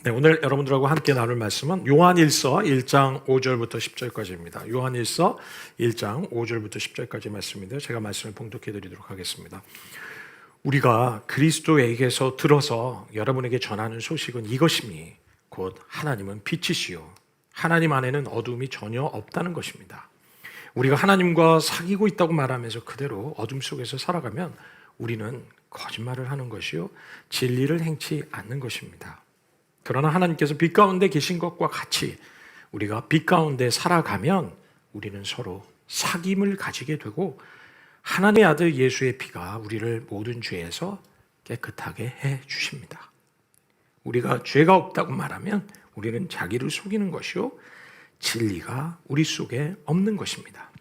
네, 오늘 여러분들하고 함께 나눌 말씀은 요한일서 1장 5절부터 10절까지입니다. 요한일서 1장 5절부터 10절까지 말씀인데요. 제가 말씀을 봉독해 드리도록 하겠습니다. 우리가 그리스도에게서 들어서 여러분에게 전하는 소식은 이것이니 곧 하나님은 빛이시요 하나님 안에는 어둠이 전혀 없다는 것입니다. 우리가 하나님과 사귀고 있다고 말하면서 그대로 어둠 속에서 살아가면 우리는 거짓말을 하는 것이요 진리를 행치 않는 것입니다. 그러나 하나님께서 빛 가운데 계신 것과 같이 우리가 빛 가운데 살아가면 우리는 서로 사귐을 가지게 되고 하나님의 아들 예수의 피가 우리를 모든 죄에서 깨끗하게 해 주십니다. 우리가 죄가 없다고 말하면 우리는 자기를 속이는 것이요 진리가 우리 속에 없는 것입니다.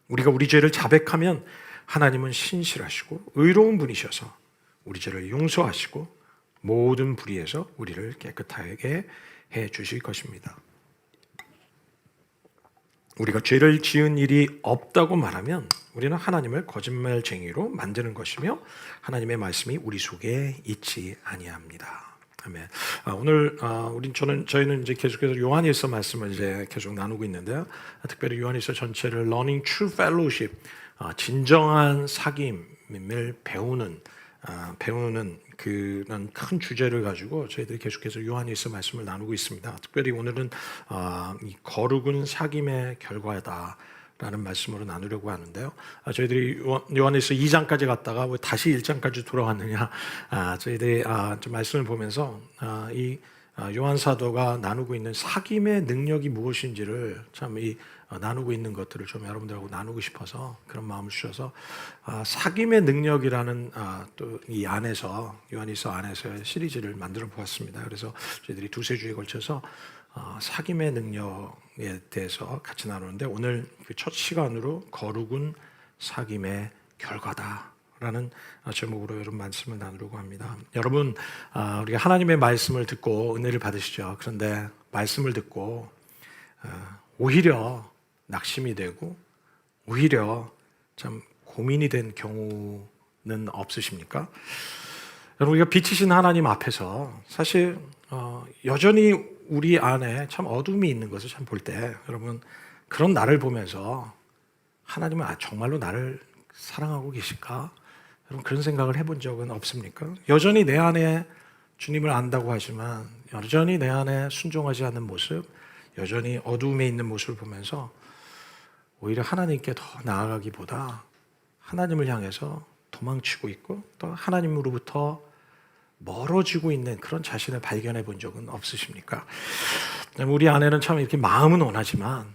우리가 우리 죄를 자백하면 하나님은 신실하시고 의로운 분이셔서 우리 죄를 용서하시고 모든 불의에서 우리를 깨끗하게 해 주실 것입니다. 우리가 죄를 지은 일이 없다고 말하면 우리는 하나님을 거짓말쟁이로 만드는 것이며 하나님의 말씀이 우리 속에 있지 아니합니다. 아멘. 오늘 저희는 이제 계속해서 요한일서 말씀을 이제 계속 나누고 있는데요. 특별히 요한일서 전체를 Learning True Fellowship, 진정한 사귐을 배우는 그런 큰 주제를 가지고 저희들이 계속해서 요한일서 말씀을 나누고 있습니다. 특별히 오늘은 이 거룩은 사귐의 결과다라는 말씀으로 나누려고 하는데요. 저희들이 요한일서 2장까지 갔다가 왜 다시 1장까지 돌아왔느냐? 저희들이 좀 말씀을 보면서 이 요한 사도가 나누고 있는 사귐의 능력이 무엇인지를 참 나누고 있는 것들을 좀 여러분들하고 나누고 싶어서 그런 마음을 주셔서 사귐의 능력이라는 또 이 안에서 요한일서 안에서의 시리즈를 만들어 보았습니다. 그래서 저희들이 두세 주에 걸쳐서 사귐의 능력에 대해서 같이 나누는데 오늘 그 첫 시간으로 거룩은 사귐의 결과다라는 제목으로 여러분 말씀을 나누려고 합니다. 여러분 우리가 하나님의 말씀을 듣고 은혜를 받으시죠. 그런데 말씀을 듣고 오히려 낙심이 되고 오히려 참 고민이 된 경우는 없으십니까? 여러분 우리가 빛이신 하나님 앞에서 사실 여전히 우리 안에 참 어둠이 있는 것을 참 볼 때 여러분 그런 나를 보면서 하나님은 정말로 나를 사랑하고 계실까? 여러분 그런 생각을 해본 적은 없습니까? 여전히 내 안에 주님을 안다고 하지만 여전히 내 안에 순종하지 않는 모습, 여전히 어둠에 있는 모습을 보면서 오히려 하나님께 더 나아가기보다 하나님을 향해서 도망치고 있고 또 하나님으로부터 멀어지고 있는 그런 자신을 발견해 본 적은 없으십니까? 우리 안에는 참 이렇게 마음은 원하지만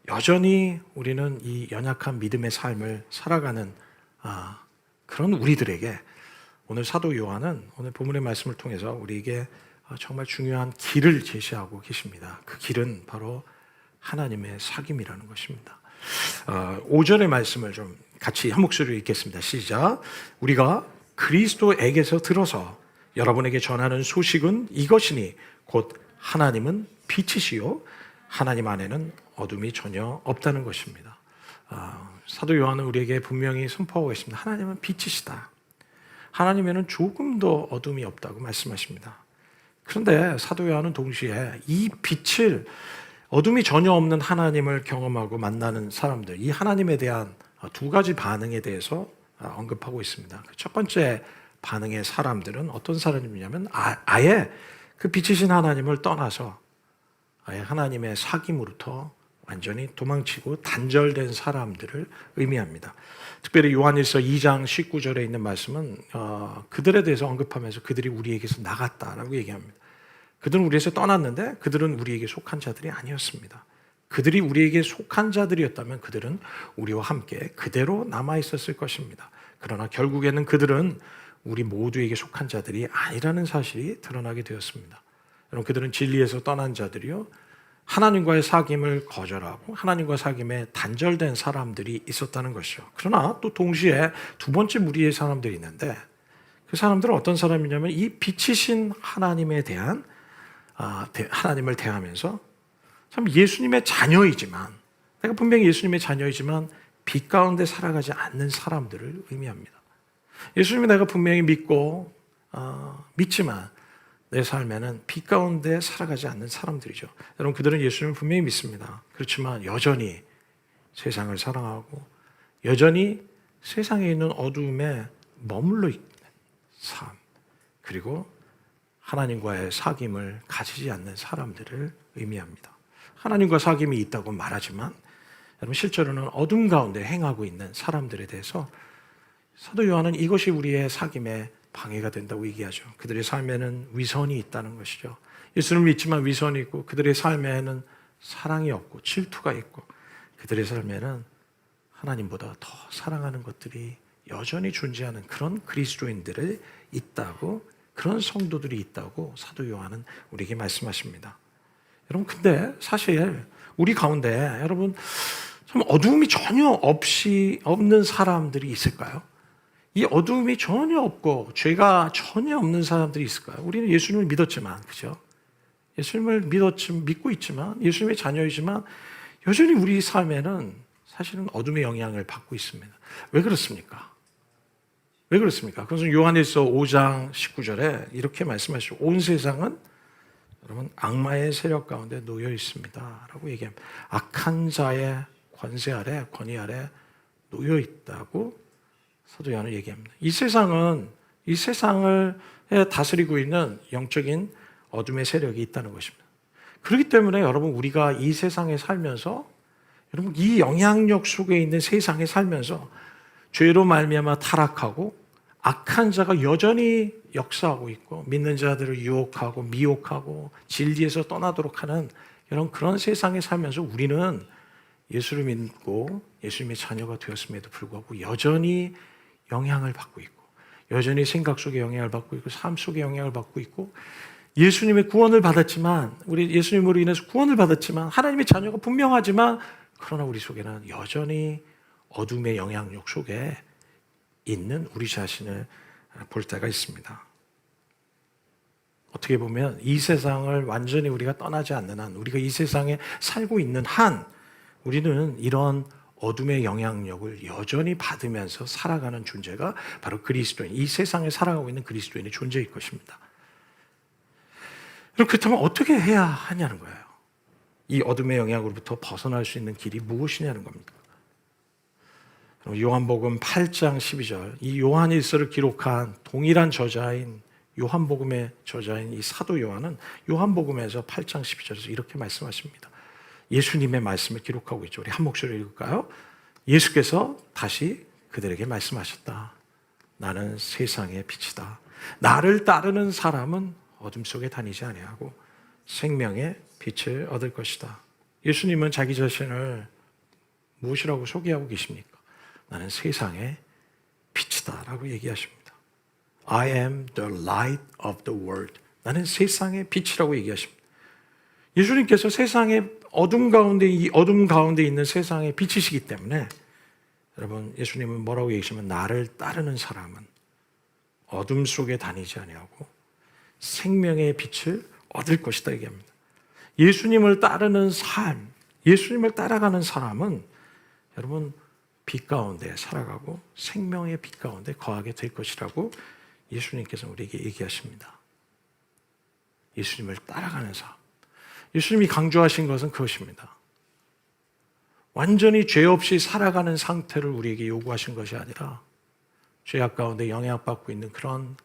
여전히 우리는 이 연약한 믿음의 삶을 살아가는 그런 우리들에게 오늘 사도 요한은 오늘 본문의 말씀을 통해서 우리에게 정말 중요한 길을 제시하고 계십니다. 그 길은 바로 하나님의 사귐이라는 것입니다. 5절의 말씀을 좀 같이 한 목소리로 읽겠습니다. 시작. 우리가 그리스도에게서 들어서 여러분에게 전하는 소식은 이것이니 곧 하나님은 빛이시요 하나님 안에는 어둠이 전혀 없다는 것입니다. 사도 요한은 우리에게 분명히 선포하고 있습니다. 하나님은 빛이시다. 하나님에는 조금 더 어둠이 없다고 말씀하십니다. 그런데 사도 요한은 동시에 이 빛을 어둠이 전혀 없는 하나님을 경험하고 만나는 사람들, 이 하나님에 대한 두 가지 반응에 대해서 언급하고 있습니다. 첫 번째 반응의 사람들은 어떤 사람이냐면 아예 그 빛이신 하나님을 떠나서 아예 하나님의 사귐으로부터 완전히 도망치고 단절된 사람들을 의미합니다. 특별히 요한일서 2장 19절에 있는 말씀은 그들에 대해서 언급하면서 그들이 우리에게서 나갔다라고 얘기합니다. 그들은 우리에서 떠났는데 그들은 우리에게 속한 자들이 아니었습니다. 그들이 우리에게 속한 자들이었다면 그들은 우리와 함께 그대로 남아있었을 것입니다. 그러나 결국에는 그들은 우리 모두에게 속한 자들이 아니라는 사실이 드러나게 되었습니다. 여러분 그들은 진리에서 떠난 자들이요 하나님과의 사귐을 거절하고 하나님과 사귐에 단절된 사람들이 있었다는 것이죠. 그러나 또 동시에 두 번째 무리의 사람들이 있는데 그 사람들은 어떤 사람이냐면 이 빛이신 하나님에 대한 하나님을 대하면서 참 예수님의 자녀이지만 내가 분명히 예수님의 자녀이지만 빛 가운데 살아가지 않는 사람들을 의미합니다. 예수님이 내가 분명히 믿고 믿지만 내 삶에는 빛 가운데 살아가지 않는 사람들이죠. 여러분, 그들은 예수님을 분명히 믿습니다. 그렇지만 여전히 세상을 사랑하고 여전히 세상에 있는 어두움에 머물러 있는 삶, 그리고 하나님과의 사귐을 가지지 않는 사람들을 의미합니다. 하나님과 사귐이 있다고 말하지만 여러분, 실제로는 어둠 가운데 행하고 있는 사람들에 대해서 사도 요한은 이것이 우리의 사귐에 방해가 된다고 얘기하죠. 그들의 삶에는 위선이 있다는 것이죠. 예수를 믿지만 위선이 있고, 그들의 삶에는 사랑이 없고 질투가 있고, 그들의 삶에는 하나님보다 더 사랑하는 것들이 여전히 존재하는 그런 그리스도인들이 있다고, 그런 성도들이 있다고 사도 요한은 우리에게 말씀하십니다. 여러분, 근데 사실 우리 가운데 여러분 참 어두움이 전혀 없는 사람들이 있을까요? 이 어두움이 전혀 없고 죄가 전혀 없는 사람들이 있을까요? 우리는 예수님을 믿었지만, 그죠? 예수님을 믿고 있지만, 예수님의 자녀이지만 여전히 우리 삶에는 사실은 어둠의 영향을 받고 있습니다. 왜 그렇습니까? 왜 그렇습니까? 그것은 요한일서 5장 19절에 이렇게 말씀하시죠. 온 세상은 여러분 악마의 세력 가운데 놓여 있습니다 라고 얘기합니다. 악한 자의 권세 아래, 권위 아래 놓여 있다고 사도 요한은 얘기합니다. 이 세상을 다스리고 있는 영적인 어둠의 세력이 있다는 것입니다. 그렇기 때문에 여러분, 우리가 이 세상에 살면서, 여러분, 이 영향력 속에 있는 세상에 살면서 죄로 말미암아 타락하고 악한 자가 여전히 역사하고 있고, 믿는 자들을 유혹하고 미혹하고 진리에서 떠나도록 하는 그런 세상에 살면서 우리는 예수를 믿고 예수님의 자녀가 되었음에도 불구하고 여전히 영향을 받고 있고, 여전히 생각 속에 영향을 받고 있고, 삶 속에 영향을 받고 있고, 예수님의 구원을 받았지만, 우리 예수님으로 인해서 구원을 받았지만, 하나님의 자녀가 분명하지만, 그러나 우리 속에는 여전히 어둠의 영향력 속에 있는 우리 자신을 볼 때가 있습니다. 어떻게 보면 이 세상을 완전히 우리가 떠나지 않는 한, 우리가 이 세상에 살고 있는 한, 우리는 이런 어둠의 영향력을 여전히 받으면서 살아가는 존재가 바로 그리스도인, 이 세상에 살아가고 있는 그리스도인의 존재일 것입니다. 그렇다면 어떻게 해야 하냐는 거예요. 이 어둠의 영향으로부터 벗어날 수 있는 길이 무엇이냐는 겁니다. 요한복음 8장 12절, 이 요한일서를 기록한 동일한 저자인 요한복음의 저자인 이 사도 요한은 요한복음에서 8장 12절에서 이렇게 말씀하십니다. 예수님의 말씀을 기록하고 있죠. 우리 한 목소리로 읽을까요? 예수께서 다시 그들에게 말씀하셨다. 나는 세상의 빛이다. 나를 따르는 사람은 어둠 속에 다니지 아니하고 생명의 빛을 얻을 것이다. 예수님은 자기 자신을 무엇이라고 소개하고 계십니까? 나는 세상의 빛이다 라고 얘기하십니다. I am the light of the world. 나는 세상의 빛이라고 얘기하십니다. 예수님께서 세상의 어둠 가운데, 이 어둠 가운데 있는 세상의 빛이시기 때문에, 여러분, 예수님은 뭐라고 얘기하시면, 나를 따르는 사람은 어둠 속에 다니지 아니하고 생명의 빛을 얻을 것이다 얘기합니다. 예수님을 따르는 삶, 예수님을 따라가는 사람은 여러분 빛 가운데 살아가고 생명의 빛 가운데 거하게 될 것이라고 예수님께서 우리에게 얘기하십니다. 예수님을 따라가는 삶. 예수님이 강조하신 것은 그것입니다. 완전히 죄 없이 살아가는 상태를 우리에게 요구하신 것이 아니라 죄악 가운데 영향받고 있는 그런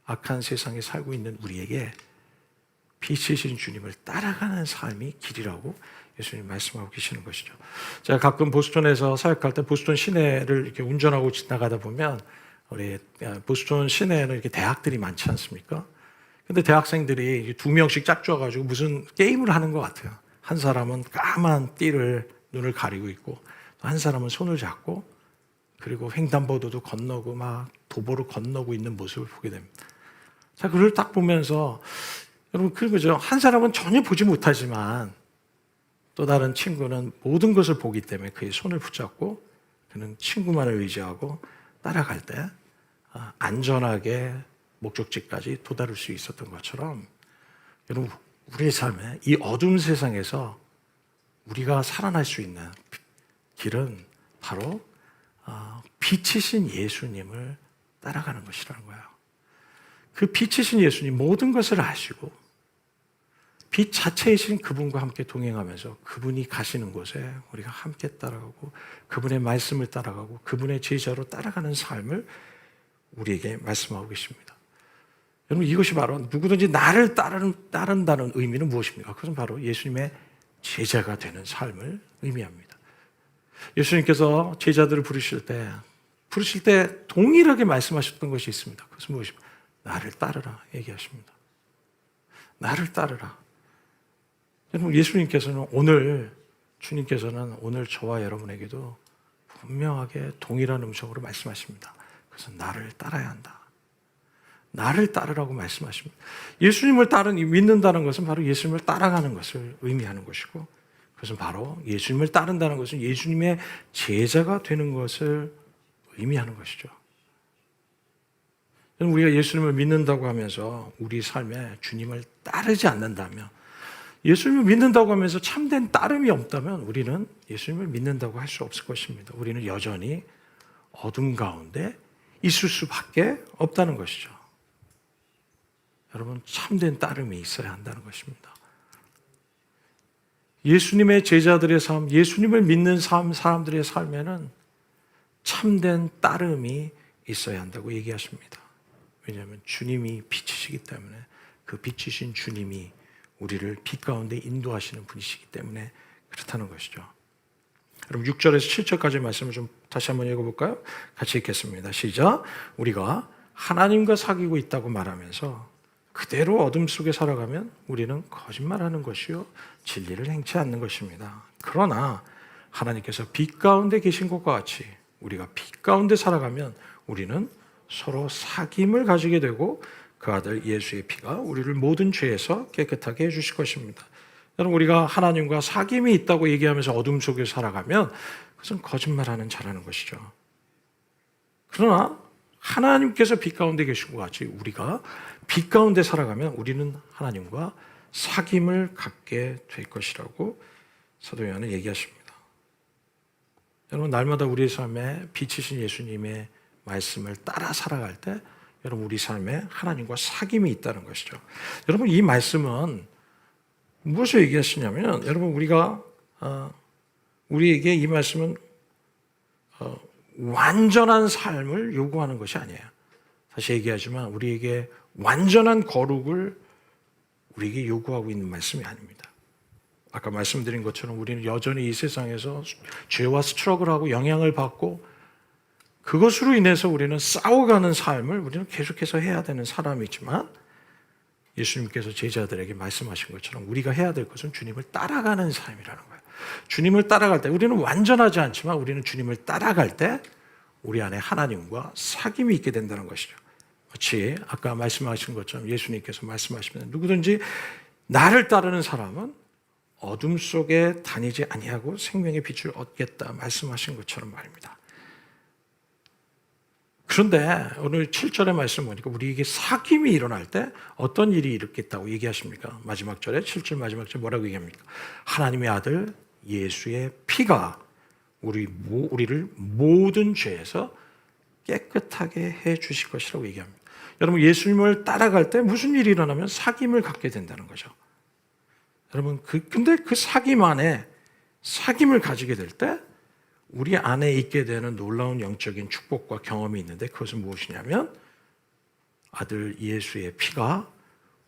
악한 세상에 살고 있는 우리에게 빛이신 주님을 따라가는 삶이 길이라고 예수님 말씀하고 계시는 것이죠. 제가 가끔 보스턴에서 사역할 때 보스턴 시내를 이렇게 운전하고 지나가다 보면 우리 보스턴 시내에는 이렇게 대학들이 많지 않습니까? 근데 대학생들이 두 명씩 짝져가지고 무슨 게임을 하는 것 같아요. 한 사람은 까만 띠를 눈을 가리고 있고, 한 사람은 손을 잡고, 그리고 횡단보도도 건너고 막 도보를 건너고 있는 모습을 보게 됩니다. 자, 그걸 딱 보면서 여러분, 그거죠. 한 사람은 전혀 보지 못하지만 또 다른 친구는 모든 것을 보기 때문에 그의 손을 붙잡고 그는 친구만을 의지하고 따라갈 때 안전하게 목적지까지 도달할 수 있었던 것처럼, 여러분, 우리의 삶에 이 어둠 세상에서 우리가 살아날 수 있는 길은 바로 빛이신 예수님을 따라가는 것이라는 거예요. 그 빛이신 예수님 모든 것을 아시고 빛 자체이신 그분과 함께 동행하면서 그분이 가시는 곳에 우리가 함께 따라가고 그분의 말씀을 따라가고 그분의 제자로 따라가는 삶을 우리에게 말씀하고 계십니다. 여러분, 이것이 바로 누구든지 나를 따른다는 의미는 무엇입니까? 그것은 바로 예수님의 제자가 되는 삶을 의미합니다. 예수님께서 제자들을 부르실 때 동일하게 말씀하셨던 것이 있습니다. 그것은 무엇입니까? 나를 따르라 얘기하십니다. 나를 따르라. 여러분, 주님께서는 오늘 저와 여러분에게도 분명하게 동일한 음성으로 말씀하십니다. 그래서 나를 따라야 한다. 나를 따르라고 말씀하십니다. 예수님을 믿는다는 것은 바로 예수님을 따라가는 것을 의미하는 것이고, 그것은 바로 예수님을 따른다는 것은 예수님의 제자가 되는 것을 의미하는 것이죠. 우리가 예수님을 믿는다고 하면서 우리 삶에 주님을 따르지 않는다면, 예수님을 믿는다고 하면서 참된 따름이 없다면 우리는 예수님을 믿는다고 할 수 없을 것입니다. 우리는 여전히 어둠 가운데 있을 수밖에 없다는 것이죠. 여러분, 참된 따름이 있어야 한다는 것입니다. 예수님의 제자들의 삶, 예수님을 믿는 사람들의 삶에는 참된 따름이 있어야 한다고 얘기하십니다. 왜냐하면 주님이 빛이시기 때문에, 그 빛이신 주님이 우리를 빛 가운데 인도하시는 분이시기 때문에 그렇다는 것이죠. 여러분, 6절에서 7절까지 말씀을 좀 다시 한번 읽어볼까요? 같이 읽겠습니다. 시작. 우리가 하나님과 사귀고 있다고 말하면서 그대로 어둠 속에 살아가면 우리는 거짓말하는 것이요 진리를 행치 않는 것입니다. 그러나 하나님께서 빛 가운데 계신 것과 같이 우리가 빛 가운데 살아가면 우리는 서로 사귐을 가지게 되고 그 아들 예수의 피가 우리를 모든 죄에서 깨끗하게 해주실 것입니다. 여러분, 우리가 하나님과 사귐이 있다고 얘기하면서 어둠 속에 살아가면 그것은 거짓말하는 자라는 것이죠. 그러나 하나님께서 빛 가운데 계신 것 같이 우리가 빛 가운데 살아가면 우리는 하나님과 사귐을 갖게 될 것이라고 사도 요한은 얘기하십니다. 여러분, 날마다 우리의 삶에 빛이신 예수님의 말씀을 따라 살아갈 때 여러분, 우리 삶에 하나님과 사귐이 있다는 것이죠. 여러분, 이 말씀은 무엇을 얘기하시냐면, 여러분, 우리에게 이 말씀은 완전한 삶을 요구하는 것이 아니에요. 다시 얘기하지만 우리에게 완전한 거룩을 우리에게 요구하고 있는 말씀이 아닙니다. 아까 말씀드린 것처럼 우리는 여전히 이 세상에서 죄와 스트러글하고 영향을 받고 그것으로 인해서 우리는 싸워가는 삶을 우리는 계속해서 해야 되는 사람이지만, 예수님께서 제자들에게 말씀하신 것처럼 우리가 해야 될 것은 주님을 따라가는 삶이라는 거예요. 주님을 따라갈 때 우리는 완전하지 않지만 우리는 주님을 따라갈 때 우리 안에 하나님과 사귐이 있게 된다는 것이죠. 마치 아까 말씀하신 것처럼 예수님께서 말씀하시면 누구든지 나를 따르는 사람은 어둠 속에 다니지 아니하고 생명의 빛을 얻겠다 말씀하신 것처럼 말입니다. 그런데 오늘 7절의 말씀 보니까 우리에게 사귐이 일어날 때 어떤 일이 일어나겠다고 얘기하십니까? 마지막 절에 7절 마지막 절 뭐라고 얘기합니까? 하나님의 아들 예수의 피가 우리를 모든 죄에서 깨끗하게 해 주실 것이라고 얘기합니다. 여러분, 예수님을 따라갈 때 무슨 일이 일어나면 사귐을 갖게 된다는 거죠. 여러분, 근데 그 사귐 안에 사귐을 가지게 될 때 우리 안에 있게 되는 놀라운 영적인 축복과 경험이 있는데, 그것은 무엇이냐면 아들 예수의 피가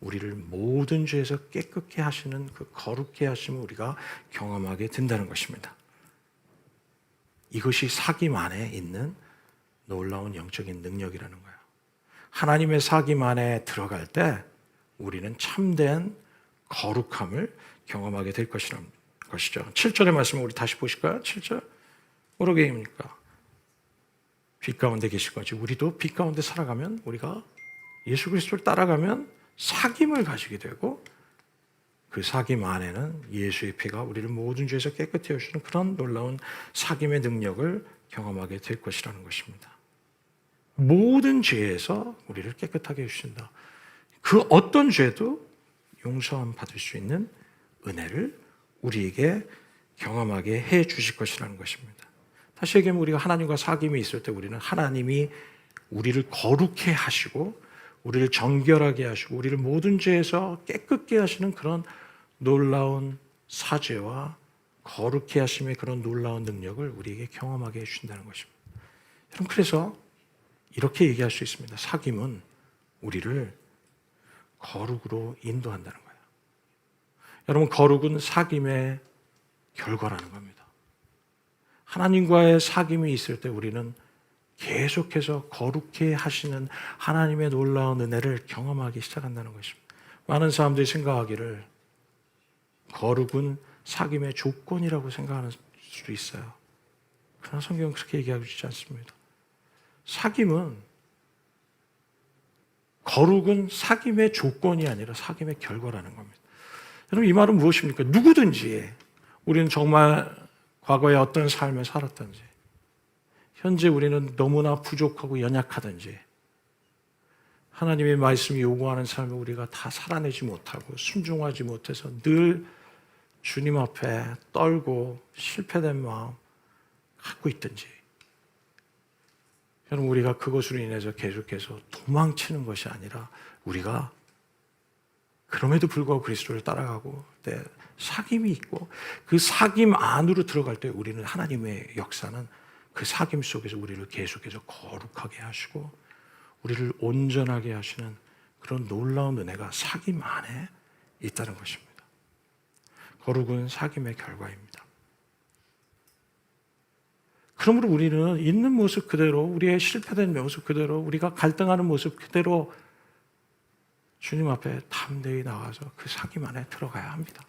우리를 모든 죄에서 깨끗게 하시는 그 거룩게 하심을 우리가 경험하게 된다는 것입니다. 이것이 사귐 안에 있는 놀라운 영적인 능력이라는 거예요. 하나님의 사귐 안에 들어갈 때 우리는 참된 거룩함을 경험하게 될 것이라는 것이죠. 7절의 말씀을 우리 다시 보실까요? 7절. 뭐라고 얘기합니까? 빛 가운데 계실 거지. 우리도 빛 가운데 살아가면, 우리가 예수 그리스도를 따라가면 사귐을 가지게 되고, 그 사귐 안에는 예수의 피가 우리를 모든 죄에서 깨끗히 해주시는 그런 놀라운 사귐의 능력을 경험하게 될 것이라는 것입니다. 모든 죄에서 우리를 깨끗하게 해주신다. 그 어떤 죄도 용서함 받을 수 있는 은혜를 우리에게 경험하게 해 주실 것이라는 것입니다. 다시 얘기하면 우리가 하나님과 사귐이 있을 때 우리는 하나님이 우리를 거룩해 하시고 우리를 정결하게 하시고 우리를 모든 죄에서 깨끗게 하시는 그런 놀라운 사죄와 거룩해 하심의 그런 놀라운 능력을 우리에게 경험하게 해주신다는 것입니다. 여러분, 그래서 이렇게 얘기할 수 있습니다. 사귐은 우리를 거룩으로 인도한다는 거예요. 여러분, 거룩은 사귐의 결과라는 겁니다. 하나님과의 사귐이 있을 때 우리는 계속해서 거룩해 하시는 하나님의 놀라운 은혜를 경험하기 시작한다는 것입니다. 많은 사람들이 생각하기를 거룩은 사귐의 조건이라고 생각하는 수도 있어요. 그러나 성경은 그렇게 얘기하고 있지 않습니다. 거룩은 사귐의 조건이 아니라 사귐의 결과라는 겁니다. 여러분, 이 말은 무엇입니까? 누구든지 우리는 정말 과거에 어떤 삶을 살았든지 현재 우리는 너무나 부족하고 연약하든지 하나님의 말씀이 요구하는 삶을 우리가 다 살아내지 못하고 순종하지 못해서 늘 주님 앞에 떨고 실패된 마음 갖고 있든지, 여러분, 우리가 그것으로 인해서 계속해서 도망치는 것이 아니라 우리가 그럼에도 불구하고 그리스도를 따라가고 사귐이 있고 그 사귐 안으로 들어갈 때 우리는 하나님의 역사는 그 사귐 속에서 우리를 계속해서 거룩하게 하시고 우리를 온전하게 하시는 그런 놀라운 은혜가 사귐 안에 있다는 것입니다. 거룩은 사귐의 결과입니다. 그러므로 우리는 있는 모습 그대로, 우리의 실패된 모습 그대로, 우리가 갈등하는 모습 그대로 주님 앞에 담대히 나가서 그 사귐 안에 들어가야 합니다.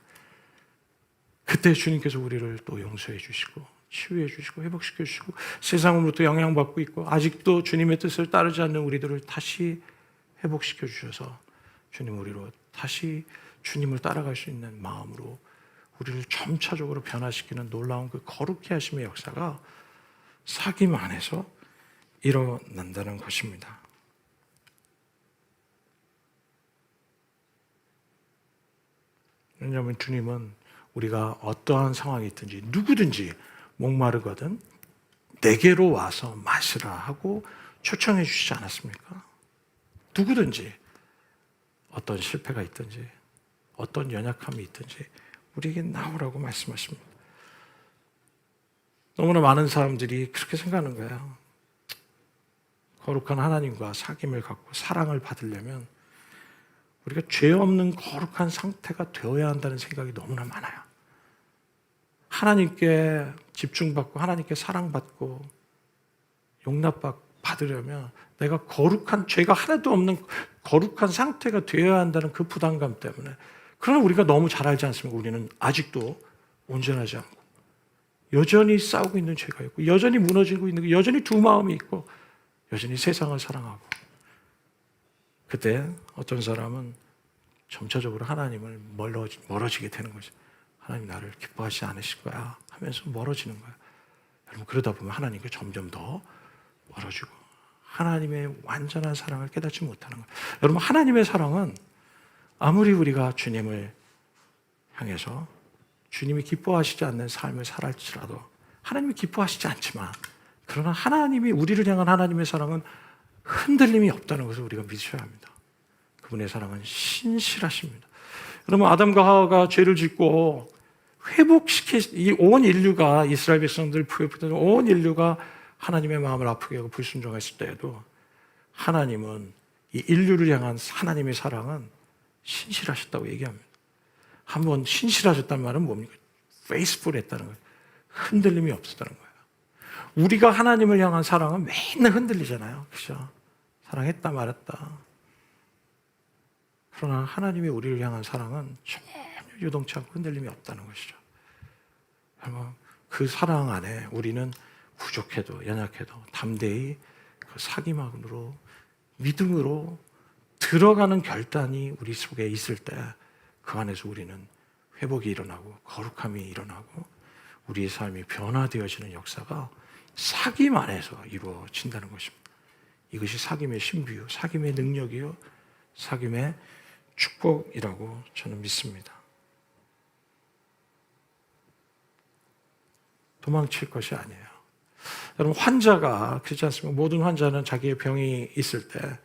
그때 주님께서 우리를 또 용서해 주시고 치유해 주시고 회복시켜 주시고 세상으로부터 영향받고 있고 아직도 주님의 뜻을 따르지 않는 우리들을 다시 회복시켜 주셔서 주님 우리로 다시 주님을 따라갈 수 있는 마음으로 우리를 점차적으로 변화시키는 놀라운 그 거룩해 하심의 역사가 사귐 안에서 일어난다는 것입니다. 왜냐하면 주님은 우리가 어떠한 상황이 있든지 누구든지 목마르거든 내게로 와서 마시라 하고 초청해 주시지 않았습니까? 누구든지 어떤 실패가 있든지 어떤 연약함이 있든지 우리에게 나오라고 말씀하십니다. 너무나 많은 사람들이 그렇게 생각하는 거예요. 거룩한 하나님과 사귐을 갖고 사랑을 받으려면 우리가 죄 없는 거룩한 상태가 되어야 한다는 생각이 너무나 많아요. 하나님께 집중받고 하나님께 사랑받고 용납받으려면 내가 거룩한, 죄가 하나도 없는 거룩한 상태가 되어야 한다는 그 부담감 때문에. 그러나 우리가 너무 잘 알지 않습니까? 우리는 아직도 온전하지 않고 여전히 싸우고 있는 죄가 있고 여전히 무너지고 있는, 여전히 두 마음이 있고 여전히 세상을 사랑하고. 그때 어떤 사람은 점차적으로 하나님을 멀어지게 되는 거죠. 하나님 나를 기뻐하지 않으실 거야 하면서 멀어지는 거야. 여러분, 그러다 보면 하나님께 점점 더 멀어지고 하나님의 완전한 사랑을 깨닫지 못하는 거예요. 여러분, 하나님의 사랑은 아무리 우리가 주님을 향해서 주님이 기뻐하시지 않는 삶을 살할지라도, 하나님이 기뻐하시지 않지만 그러나 하나님이 우리를 향한 하나님의 사랑은 흔들림이 없다는 것을 우리가 믿으셔야 합니다. 그분의 사랑은 신실하십니다. 여러분, 아담과 하와가 죄를 짓고 이 온 인류가, 이스라엘 백성들 부여했던 온 인류가 하나님의 마음을 아프게 하고 불순종했을 때에도 하나님은 이 인류를 향한 하나님의 사랑은 신실하셨다고 얘기합니다. 한번 신실하셨다는 말은 뭡니까? 페이스풀했다는 거예요. 흔들림이 없었다는 거예요. 우리가 하나님을 향한 사랑은 맨날 흔들리잖아요. 그렇죠? 사랑했다 말았다. 그러나 하나님이 우리를 향한 사랑은 전혀 유동치 않고 흔들림이 없다는 것이죠. 그 사랑 안에 우리는 부족해도 연약해도 담대히 그 사귐으로 믿음으로 들어가는 결단이 우리 속에 있을 때 그 안에서 우리는 회복이 일어나고 거룩함이 일어나고 우리의 삶이 변화되어지는 역사가 사귐 안에서 이루어진다는 것입니다. 이것이 사귐의 신비요, 사귐의 능력이요, 사귐의 축복이라고 저는 믿습니다. 도망칠 것이 아니에요. 여러분, 환자가 그렇지 않습니까? 모든 환자는 자기의 병이 있을 때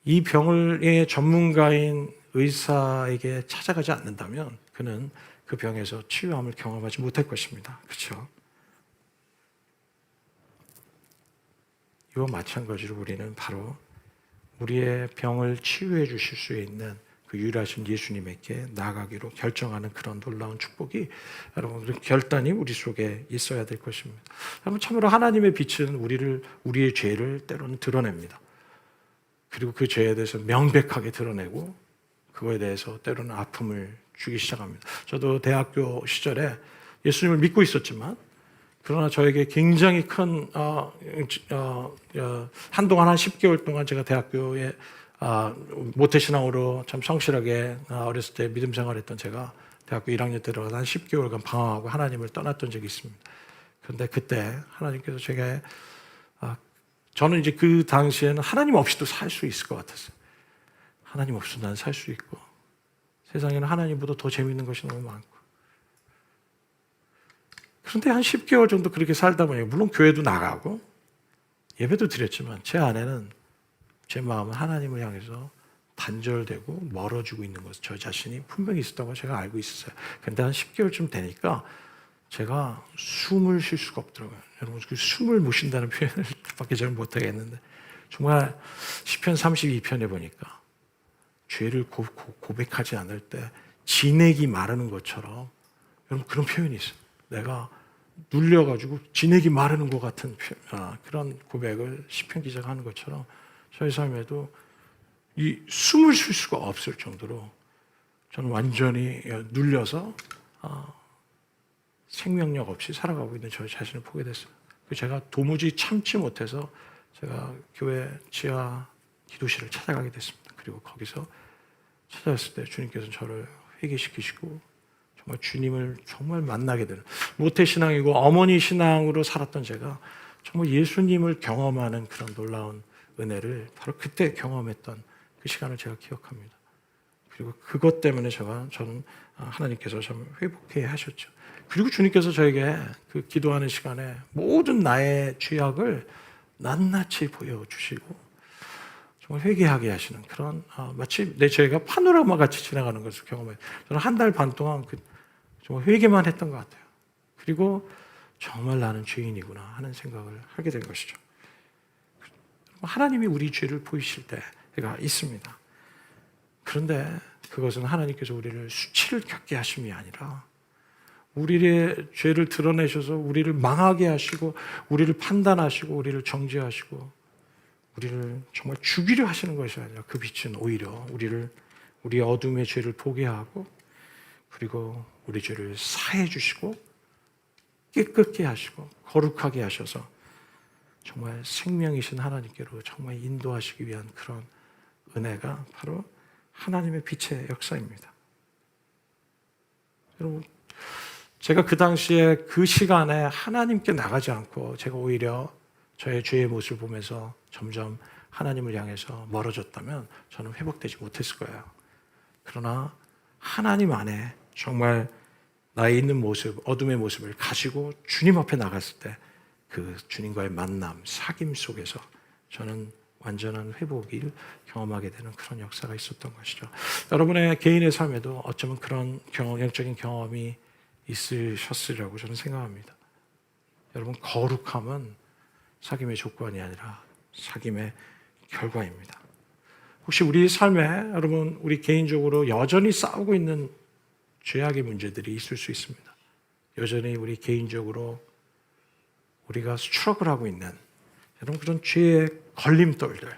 이 병의 전문가인 의사에게 찾아가지 않는다면 그는 그 병에서 치유함을 경험하지 못할 것입니다. 그렇죠? 이와 마찬가지로 우리는 바로 우리의 병을 치유해 주실 수 있는 그 유일하신 예수님에게 나아가기로 결정하는 그런 놀라운 축복이 여러분 그 결단이 우리 속에 있어야 될 것입니다. 여러분 참으로 하나님의 빛은 우리의 죄를 때로는 드러냅니다. 그리고 그 죄에 대해서 명백하게 드러내고 그거에 대해서 때로는 아픔을 주기 시작합니다. 저도 대학교 시절에 예수님을 믿고 있었지만 그러나 저에게 굉장히 큰 한동안 한 10개월 동안 제가 대학교에 모태신앙으로 참 성실하게 어렸을 때 믿음 생활했던 제가 대학교 1학년 때 들어가서 한 10개월간 방황하고 하나님을 떠났던 적이 있습니다. 그런데 그때 하나님께서 제가 저는 이제 그 당시에는 하나님 없이도 살 수 있을 것 같았어요. 하나님 없이도 난 살 수 있고 세상에는 하나님보다 더 재밌는 것이 너무 많고 그런데 한 10개월 정도 그렇게 살다 보니 물론 교회도 나가고 예배도 드렸지만 제 안에는 제 마음은 하나님을 향해서 단절되고 멀어지고 있는 것을 저 자신이 분명히 있었다고 제가 알고 있었어요. 그런데 한 10개월쯤 되니까 제가 숨을 쉴 수가 없더라고요. 여러분 그 숨을 못 쉰다는 표현을 밖에 잘 못하겠는데 정말 시편 32편에 보니까 죄를 고백하지 않을 때 진액이 마르는 것처럼 여러분 그런 표현이 있어요. 내가 눌려가지고 진액이 마르는 것 같은 그런 고백을 시편 기자가 하는 것처럼 저희 삶에도 이 숨을 쉴 수가 없을 정도로 저는 완전히 눌려서 생명력 없이 살아가고 있는 저 자신을 보게 됐어요. 제가 도무지 참지 못해서 제가 교회 지하 기도실을 찾아가게 됐습니다. 그리고 거기서 찾아왔을 때 주님께서 저를 회개시키시고 정말 주님을 정말 만나게 되는 모태신앙이고 어머니 신앙으로 살았던 제가 정말 예수님을 경험하는 그런 놀라운 은혜를 바로 그때 경험했던 그 시간을 제가 기억합니다. 그리고 그것 때문에 저는 하나님께서 참 회복해 하셨죠. 그리고 주님께서 저에게 그 기도하는 시간에 모든 나의 죄악을 낱낱이 보여주시고 정말 회개하게 하시는 그런 마치 내 죄가 파노라마 같이 지나가는 것을 경험해요. 저는 한 달 반 동안 정말 회개만 했던 것 같아요. 그리고 정말 나는 죄인이구나 하는 생각을 하게 된 것이죠. 하나님이 우리 죄를 보이실 때가 있습니다. 그런데 그것은 하나님께서 우리를 수치를 겪게 하심이 아니라 우리의 죄를 드러내셔서 우리를 망하게 하시고 우리를 판단하시고 우리를 정죄하시고 우리를 정말 죽이려 하시는 것이 아니라 그 빛은 오히려 우리의 어둠의 죄를 보게 하고 그리고 우리 죄를 사해 주시고 깨끗게 하시고 거룩하게 하셔서 정말 생명이신 하나님께로 정말 인도하시기 위한 그런 은혜가 바로 하나님의 빛의 역사입니다. 여러분, 제가 그 당시에 그 시간에 하나님께 나가지 않고 제가 오히려 저의 죄의 모습을 보면서 점점 하나님을 향해서 멀어졌다면 저는 회복되지 못했을 거예요. 그러나 하나님 안에 정말 나의 있는 모습, 어둠의 모습을 가지고 주님 앞에 나갔을 때 그 주님과의 만남, 사귐 속에서 저는 완전한 회복을 경험하게 되는 그런 역사가 있었던 것이죠. 여러분의 개인의 삶에도 어쩌면 그런 영적인 경험이 있으셨으리라고 저는 생각합니다. 여러분, 거룩함은 사귐의 조건이 아니라 사귐의 결과입니다. 혹시 우리 삶에 여러분 우리 개인적으로 여전히 싸우고 있는 죄악의 문제들이 있을 수 있습니다. 여전히 우리 개인적으로 우리가 스트러글 하고 있는 여러분 그런 죄의 걸림돌들,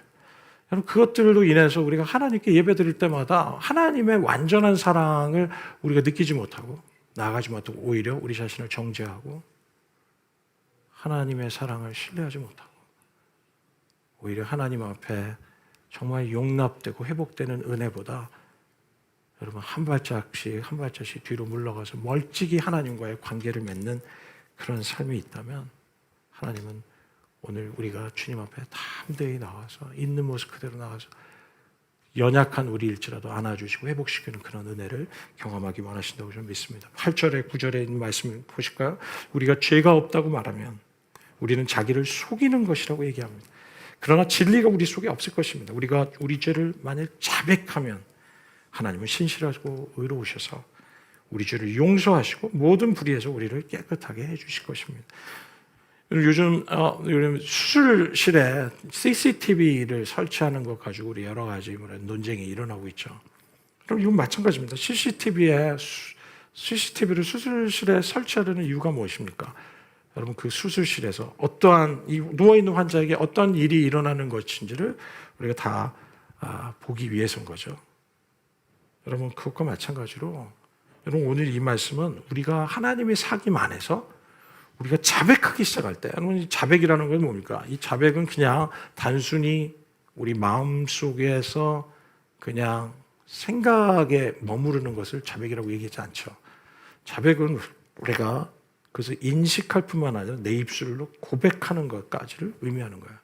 여러분 그것들로 인해서 우리가 하나님께 예배드릴 때마다 하나님의 완전한 사랑을 우리가 느끼지 못하고 나아가지 못하고 오히려 우리 자신을 정죄하고 하나님의 사랑을 신뢰하지 못하고 오히려 하나님 앞에 정말 용납되고 회복되는 은혜보다 여러분 한 발짝씩 뒤로 물러가서 멀찍이 하나님과의 관계를 맺는 그런 삶이 있다면 하나님은 오늘 우리가 주님 앞에 담대히 나와서 있는 모습 그대로 나와서 연약한 우리일지라도 안아주시고 회복시키는 그런 은혜를 경험하기 원하신다고 저는 믿습니다. 8절에 9절에 있는 말씀을 보실까요? 우리가 죄가 없다고 말하면 우리는 자기를 속이는 것이라고 얘기합니다. 그러나 진리가 우리 속에 없을 것입니다. 우리가 우리 죄를 만약 자백하면 하나님은 신실하고 의로우셔서 우리 죄를 용서하시고 모든 불의에서 우리를 깨끗하게 해주실 것입니다. 요즘 수술실에 CCTV를 설치하는 것 가지고 우리 여러 가지 논쟁이 일어나고 있죠. 그럼 이건 마찬가지입니다. CCTV를 수술실에 설치하려는 이유가 무엇입니까? 여러분, 그 수술실에서 어떠한 누워있는 환자에게 어떤 일이 일어나는 것인지를 우리가 다 보기 위해서인 거죠. 여러분, 그것과 마찬가지로 여러분, 오늘 이 말씀은 우리가 하나님의 사귐 안에서 우리가 자백하기 시작할 때, 여러분, 이 자백이라는 건 뭡니까? 이 자백은 그냥 단순히 우리 마음 속에서 그냥 생각에 머무르는 것을 자백이라고 얘기하지 않죠. 자백은 우리가 그래서 인식할 뿐만 아니라 내 입술로 고백하는 것까지를 의미하는 거예요.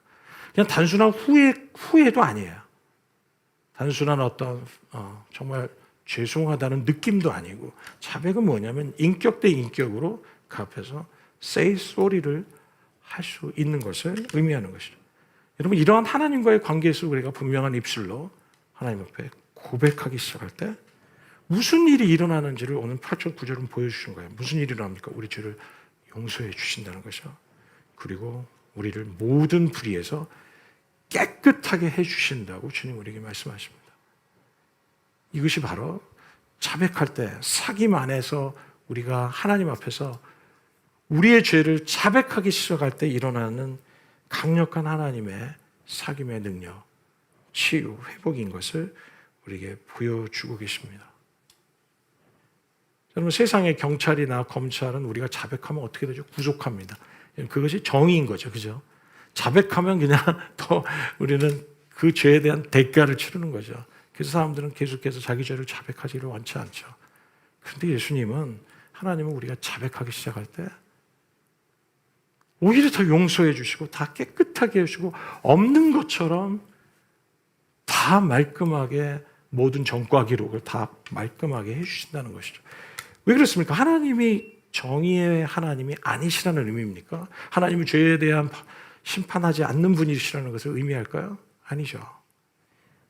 그냥 단순한 후회도 아니에요. 단순한 어떤 정말 죄송하다는 느낌도 아니고, 자백은 뭐냐면 인격 대 인격으로 그 앞에서 say sorry를 할 수 있는 것을 의미하는 것이죠. 여러분, 이러한 하나님과의 관계에서 우리가 분명한 입술로 하나님 앞에 고백하기 시작할 때 무슨 일이 일어나는지를 오늘 8절 9절은 보여주신 거예요. 무슨 일이 일어납니까? 우리 죄를 용서해 주신다는 것이죠. 그리고 우리를 모든 불의에서 깨끗하게 해주신다고 주님 우리에게 말씀하십니다. 이것이 바로 자백할 때, 사귐 안에서 우리가 하나님 앞에서 우리의 죄를 자백하기 시작할 때 일어나는 강력한 하나님의 사귐의 능력, 치유, 회복인 것을 우리에게 보여주고 계십니다. 여러분, 세상의 경찰이나 검찰은 우리가 자백하면 어떻게 되죠? 구속합니다. 그것이 정의인 거죠. 그죠? 자백하면 그냥 더 우리는 그 죄에 대한 대가를 치르는 거죠. 그래서 사람들은 계속해서 자기 죄를 자백하지를 원치 않죠. 그런데 예수님은, 하나님은 우리가 자백하기 시작할 때 오히려 더 용서해 주시고 다 깨끗하게 해주시고 없는 것처럼 다 말끔하게 모든 전과 기록을 다 말끔하게 해주신다는 것이죠. 왜 그렇습니까? 하나님이 정의의 하나님이 아니시라는 의미입니까? 하나님은 죄에 대한 심판하지 않는 분이시라는 것을 의미할까요? 아니죠.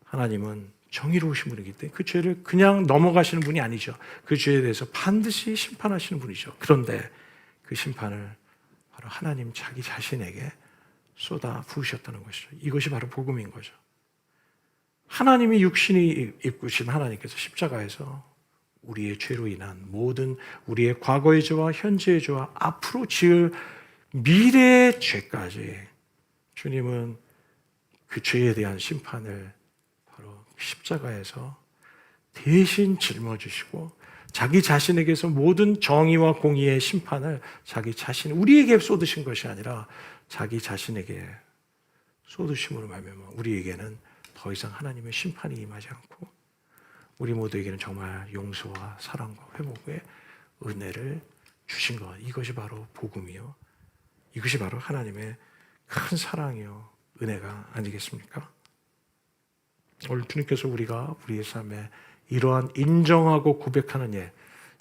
하나님은 정의로우신 분이기 때문에 그 죄를 그냥 넘어가시는 분이 아니죠. 그 죄에 대해서 반드시 심판하시는 분이죠. 그런데 그 심판을 바로 하나님 자기 자신에게 쏟아 부으셨다는 것이죠. 이것이 바로 복음인 거죠. 하나님이 육신이 입으신 하나님께서 십자가에서 우리의 죄로 인한 모든 우리의 과거의 죄와 현재의 죄와 앞으로 지을 미래의 죄까지 주님은 그 죄에 대한 심판을 바로 십자가에서 대신 짊어지시고 자기 자신에게서 모든 정의와 공의의 심판을 자기 자신, 우리에게 쏟으신 것이 아니라 자기 자신에게 쏟으심으로 말미암아 우리에게는 더 이상 하나님의 심판이 임하지 않고 우리 모두에게는 정말 용서와 사랑과 회복의 은혜를 주신 것, 이것이 바로 복음이요, 이것이 바로 하나님의 큰 사랑이요 은혜가 아니겠습니까? 오늘 주님께서 우리가 우리의 삶에 이러한 인정하고 고백하는 예,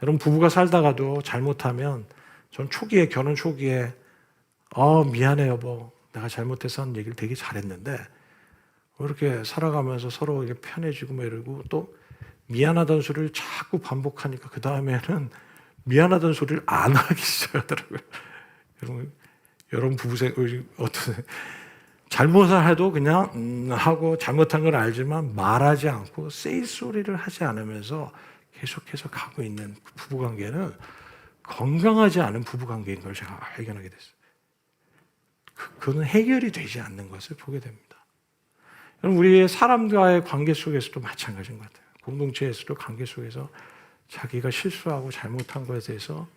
여러분, 부부가 살다가도 잘못하면, 전 초기에, 결혼 초기에 미안해 여보, 내가 잘못해서 한 얘기를 되게 잘했는데 이렇게 살아가면서 서로 이렇게 편해지고 뭐 이러고 또 미안하다는 소리를 자꾸 반복하니까 그 다음에는 미안하다는 소리를 안 하기 시작하더라고요. 여러분 부부생 어떤 잘못을 해도 그냥 하고 잘못한 걸 알지만 말하지 않고 say sorry를 하지 않으면서 계속해서 가고 있는 부부관계는 건강하지 않은 부부관계인 걸 제가 발견하게 됐어요. 그거는 해결이 되지 않는 것을 보게 됩니다. 여러분, 우리의 사람과의 관계 속에서도 마찬가지인 것 같아요. 공동체에서도 관계 속에서 자기가 실수하고 잘못한 것에 대해서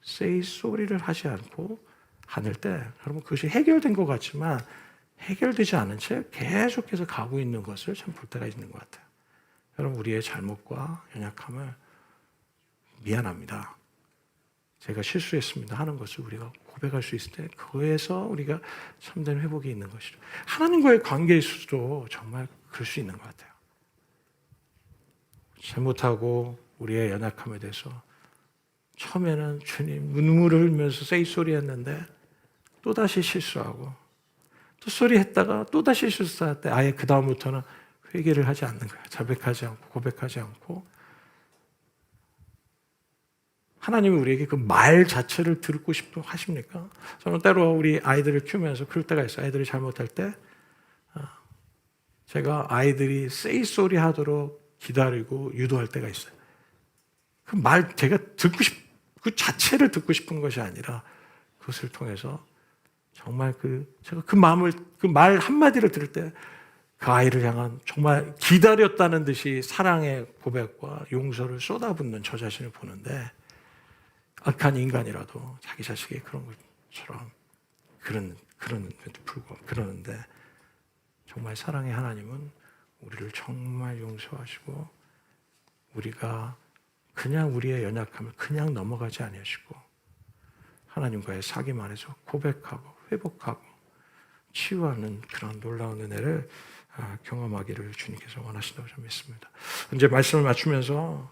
say sorry를 하지 않고 하늘 때, 여러분, 그것이 해결된 것 같지만 해결되지 않은 채 계속해서 가고 있는 것을 참 볼 때가 있는 것 같아요. 여러분, 우리의 잘못과 연약함을 미안합니다, 제가 실수했습니다 하는 것을 우리가 고백할 수 있을 때 그거에서 우리가 참된 회복이 있는 것이죠. 하나님과의 관계에서도 정말 그럴 수 있는 것 같아요. 잘못하고 우리의 연약함에 대해서 처음에는 주님 눈물을 흘리면서 say sorry 했는데 또다시 실수하고 또 쏘리했다가 또 다시 실수할 때 아예 그 다음부터는 회개를 하지 않는 거예요. 자백하지 않고 고백하지 않고. 하나님이 우리에게 그 말 자체를 듣고 싶어 하십니까? 저는 때로 우리 아이들을 키우면서 그럴 때가 있어요. 아이들이 잘못할 때 제가 아이들이 say sorry 하도록 기다리고 유도할 때가 있어요. 그 말 제가 그 자체를 듣고 싶은 것이 아니라 그것을 통해서 정말 제가 그 마음을, 그 말 한마디를 들을 때 그 아이를 향한 정말 기다렸다는 듯이 사랑의 고백과 용서를 쏟아붓는 저 자신을 보는데, 악한 인간이라도 자기 자식이 그런 것처럼 그런데도 불구하고 그러는데, 정말 사랑의 하나님은 우리를 정말 용서하시고 우리가 그냥 우리의 연약함을 그냥 넘어가지 아니하시고 하나님과의 사귐 안에서 고백하고 회복하고 치유하는 그런 놀라운 은혜를 경험하기를 주님께서 원하신다고 저는 믿습니다. 이제 말씀을 맞추면서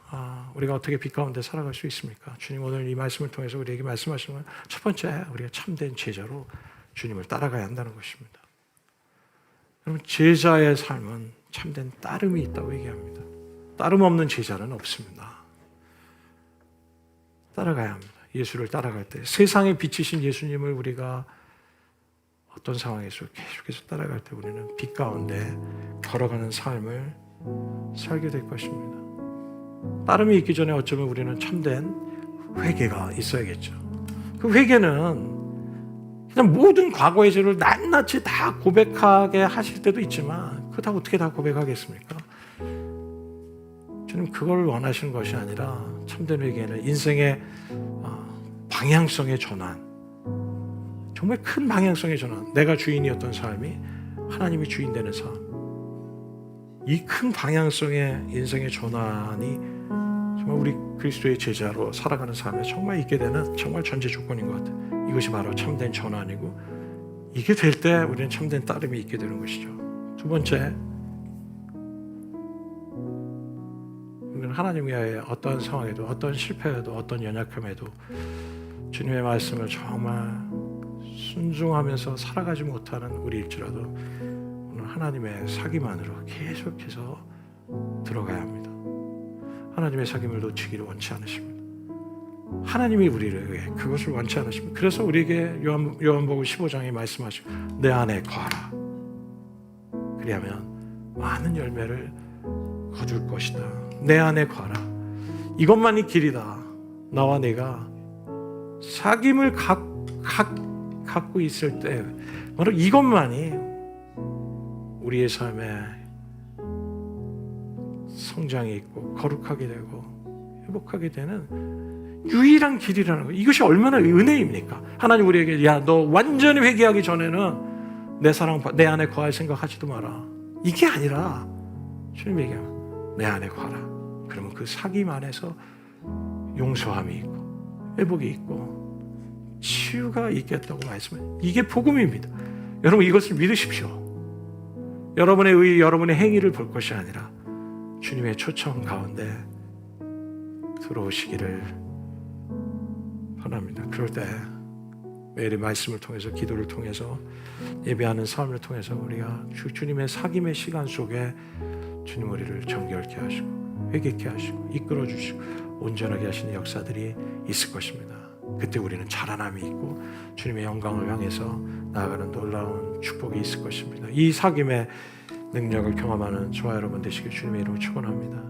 우리가 어떻게 빛 가운데 살아갈 수 있습니까? 주님 오늘 이 말씀을 통해서 우리에게 말씀하시는 건 첫 번째, 우리가 참된 제자로 주님을 따라가야 한다는 것입니다. 여러분, 제자의 삶은 참된 따름이 있다고 얘기합니다. 따름 없는 제자는 없습니다. 따라가야 합니다. 예수를 따라갈 때 세상에 비치신 예수님을 우리가 어떤 상황에서 계속해서 따라갈 때 우리는 빛 가운데 걸어가는 삶을 살게 될 것입니다. 따름이 있기 전에 어쩌면 우리는 참된 회개가 있어야겠죠. 그 회개는 그냥 모든 과거의 죄를 낱낱이 다 고백하게 하실 때도 있지만 그거 다 어떻게 다 고백하겠습니까? 주님 그걸 원하시는 것이 아니라 참된 회개는 인생의 방향성의 전환, 정말 큰 방향성의 전환, 내가 주인이었던 삶이 하나님이 주인 되는 삶, 이 큰 방향성의 인생의 전환이 정말 우리 그리스도의 제자로 살아가는 삶에 정말 있게 되는 정말 전제 조건인 것 같아요. 이것이 바로 참된 전환이고, 이게 될 때 우리는 참된 따름이 있게 되는 것이죠. 두 번째, 우리는 하나님 위하여 어떤 상황에도, 어떤 실패에도, 어떤 연약함에도 주님의 말씀을 정말 순종하면서 살아가지 못하는 우리일지라도 오늘 하나님의 사귐 안으로 계속해서 들어가야 합니다. 하나님의 사귐을 놓치기를 원치 않으십니다. 하나님이 우리를 위해 그것을 원치 않으십니다. 그래서 우리에게 요한복음 15장에 말씀하시고 내 안에 거하라. 그리하면 많은 열매를 거둘 것이다. 내 안에 거하라. 이것만이 길이다. 나와 내가 사귐을 갖고 있을 때 바로 이것만이 우리의 삶에 성장이 있고 거룩하게 되고 회복하게 되는 유일한 길이라는 거예요. 이것이 얼마나 은혜입니까? 하나님 우리에게 야, 너 완전히 회개하기 전에는 내 사랑, 내 안에 거할 생각하지도 마라. 이게 아니라 주님 얘기하면 내 안에 거하라. 그러면 그 사귐 안에서 용서함이 있고 회복이 있고 치유가 있겠다고 말씀해요. 이게 복음입니다. 여러분 이것을 믿으십시오. 여러분의 의, 여러분의 행위를 볼 것이 아니라 주님의 초청 가운데 들어오시기를 바랍니다. 그럴 때 매일의 말씀을 통해서, 기도를 통해서, 예배하는 삶을 통해서 우리가 주님의 사귐의 시간 속에 주님 우리를 정결케 하시고 회개케 하시고 이끌어 주시고 온전하게 하시는 역사들이 있을 것입니다. 그때 우리는 자라남이 있고 주님의 영광을 향해서 나아가는 놀라운 축복이 있을 것입니다. 이 사귐의 능력을 경험하는 저와 여러분 되시길 주님의 이름으로 축원합니다.